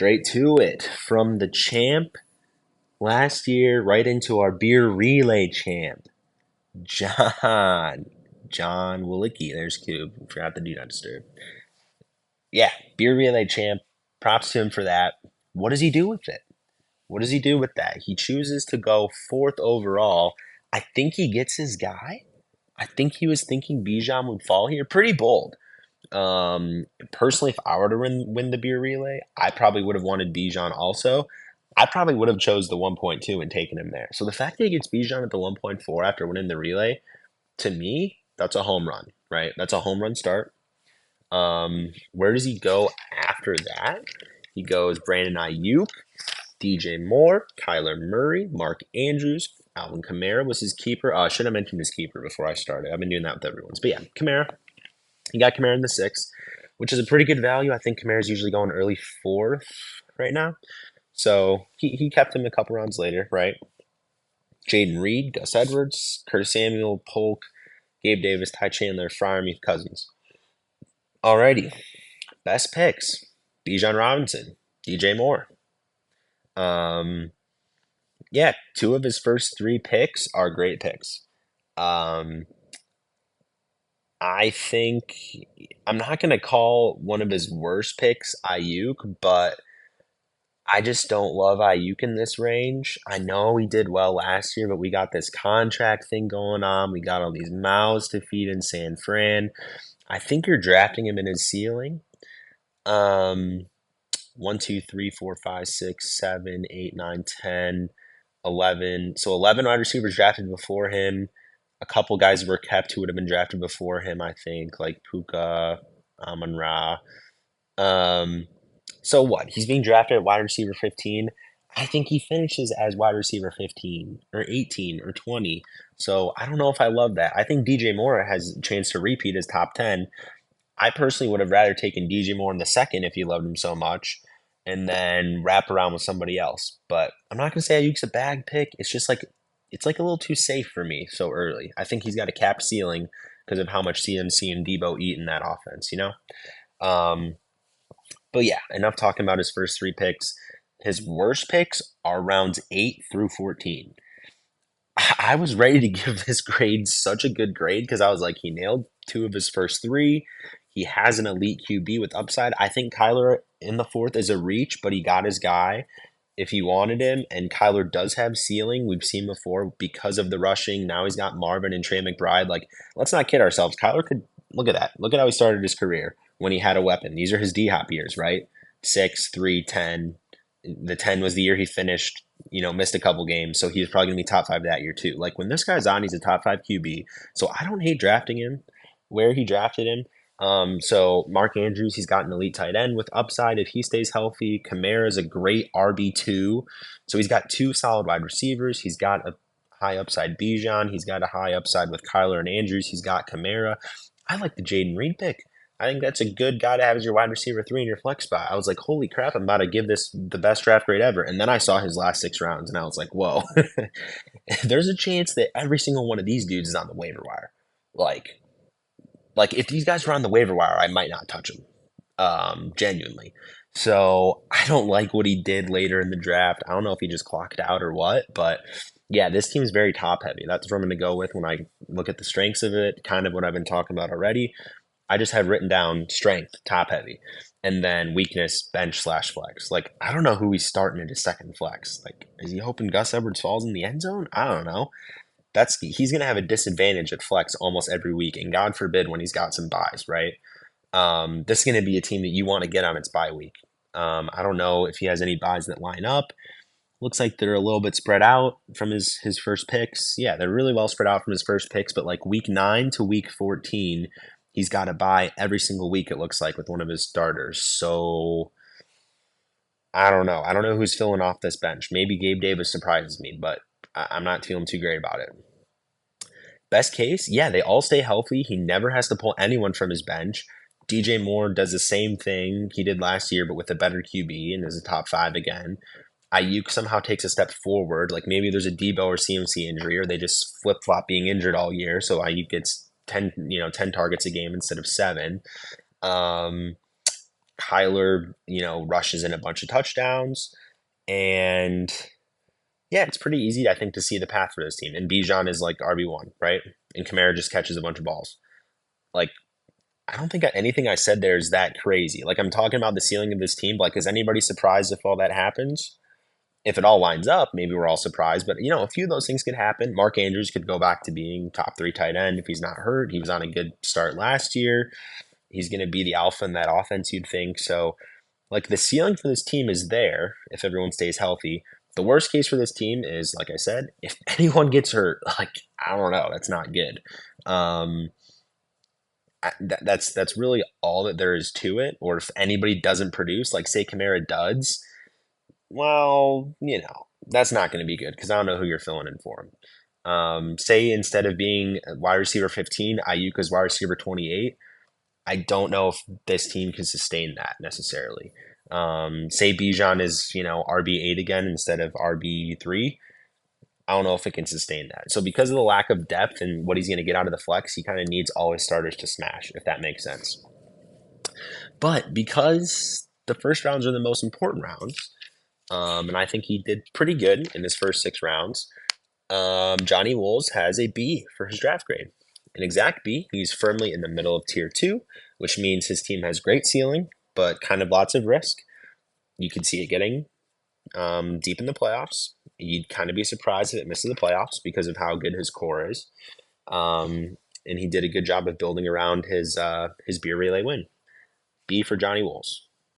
straight to it. From the champ last year right into our beer relay champ, John. John Wilicki. There's Cube. Forgot the do not disturb. Yeah, beer relay champ. Props to him for that. What does he do with it? What does he do with that? He chooses to go fourth overall. I think he gets his guy. I think he was thinking Bijan would fall here. Pretty bold. Personally, if I were to win the beer relay, I probably would have wanted Bijan also. I probably would have chose the 1.2 and taken him there. So the fact that he gets Bijan at the 1.4 after winning the relay, to me, that's a home run, right? That's a home run start. Where does he go after that? He goes Brandon Ayuk, DJ Moore, Kyler Murray, Mark Andrews, Alvin Kamara was his keeper. I should have mentioned his keeper before I started. I've been doing that with everyone's. But yeah, Kamara. He got Kamara in the sixth, which is a pretty good value. I think Kamara's usually going early fourth right now. So he kept him a couple rounds later, right? Jaden Reed, Gus Edwards, Curtis Samuel, Polk, Gabe Davis, Ty Chandler, Freiermuth, Cousins. Alrighty. Best picks. Bijan Robinson, DJ Moore. Yeah, two of his first three picks are great picks. I think I'm not going to call one of his worst picks Ayuk, but I just don't love Ayuk in this range. I know he did well last year, but we got this contract thing going on. We got all these mouths to feed in San Fran. I think you're drafting him in his ceiling. 1, 2, 3, 4, 5, 6, 7, 8, 9, 10, 11. So 11 wide receivers drafted before him. A couple guys were kept who would have been drafted before him, I think, like Puka, Amon-Ra. So what? He's being drafted at wide receiver 15. I think he finishes as wide receiver 15 or 18 or 20. So I don't know if I love that. I think DJ Moore has a chance to repeat as top 10. I personally would have rather taken DJ Moore in the second if you loved him so much and then wrap around with somebody else. But I'm not going to say Ayuk's a bad pick. It's just like it's like a little too safe for me so early. I think he's got a capped ceiling because of how much CMC and Debo eat in that offense, you know? But yeah, enough talking about his first three picks. His worst picks are rounds 8 through 14. I was ready to give this grade such a good grade because I was like, he nailed two of his first three. He has an elite QB with upside. I think Kyler in the fourth is a reach, but he got his guy if he wanted him. And Kyler does have ceiling. We've seen before because of the rushing. Now he's got Marvin and Trey McBride. Like, let's not kid ourselves. Kyler could look at that. Look at how he started his career when he had a weapon. These are his D-Hop years, right? 6, 3, 10. The 10 was the year he finished, missed a couple games. So he's probably going to be top 5 that year too. Like when this guy's on, he's a top 5 QB. So I don't hate drafting him where he drafted him. So Mark Andrews, he's got an elite tight end with upside if he stays healthy. Kamara is a great RB2. So he's got two solid wide receivers. He's got a high upside Bijan. He's got a high upside with Kyler and Andrews. He's got Kamara. I like the Jaden Reed pick. I think that's a good guy to have as your wide receiver 3 in your flex spot. I was like, holy crap, I'm about to give this the best draft grade ever. And then I saw his last 6 rounds, and I was like, whoa. There's a chance that every single one of these dudes is on the waiver wire. Like if these guys were on the waiver wire, I might not touch them, genuinely. So I don't like what he did later in the draft. I don't know if he just clocked out or what, but yeah, this team is very top heavy. That's what I'm going to go with when I look at the strengths of it, kind of what I've been talking about already. I just have written down strength, top heavy, and then weakness, bench/flex. Like, I don't know who he's starting into second flex. Like, is he hoping Gus Edwards falls in the end zone? I don't know. He's gonna have a disadvantage at flex almost every week, and God forbid when he's got some buys, right? This is gonna be a team that you want to get on its bye week. I don't know if he has any buys that line up. Looks like they're a little bit spread out from his first picks. Yeah, they're really well spread out from his first picks, but like week 9 to week 14, he's got to buy every single week, it looks like, with one of his starters. So I don't know. I don't know who's filling off this bench. Maybe Gabe Davis surprises me, but I'm not feeling too great about it. Best case, yeah, they all stay healthy. He never has to pull anyone from his bench. DJ Moore does the same thing he did last year, but with a better QB and is a top 5 again. Ayuk somehow takes a step forward. Like maybe there's a Debo or CMC injury, or they just flip-flop being injured all year. So Ayuk gets 10 targets a game instead of 7. Kyler, rushes in a bunch of touchdowns. And yeah, it's pretty easy, I think, to see the path for this team. And Bijan is like RB1, right? And Kamara just catches a bunch of balls. Like, I don't think anything I said there is that crazy. Like, I'm talking about the ceiling of this team. Like, is anybody surprised if all that happens? If it all lines up, maybe we're all surprised. But, a few of those things could happen. Mark Andrews could go back to being top 3 tight end if he's not hurt. He was on a good start last year. He's going to be the alpha in that offense, you'd think. So, like, the ceiling for this team is there if everyone stays healthy. The worst case for this team is, like I said, if anyone gets hurt, like, I don't know, that's not good. That's really all that there is to it. Or if anybody doesn't produce, like say Kamara duds, well, that's not going to be good because I don't know who you're filling in for him. Say instead of being wide receiver 15, Ayuk is wide receiver 28. I don't know if this team can sustain that necessarily. Say Bijan is, RB8 again instead of RB3. I don't know if it can sustain that. So because of the lack of depth and what he's going to get out of the flex, he kind of needs all his starters to smash, if that makes sense. But because the first rounds are the most important rounds, and I think he did pretty good in his first 6 rounds, Johnny Wols has a B for his draft grade. An exact B. He's firmly in the middle of tier 2, which means his team has great ceiling, but kind of lots of risk. You could see it getting deep in the playoffs. You'd kind of be surprised if it misses the playoffs because of how good his core is. And he did a good job of building around his beer relay win. B for Johnny Wols.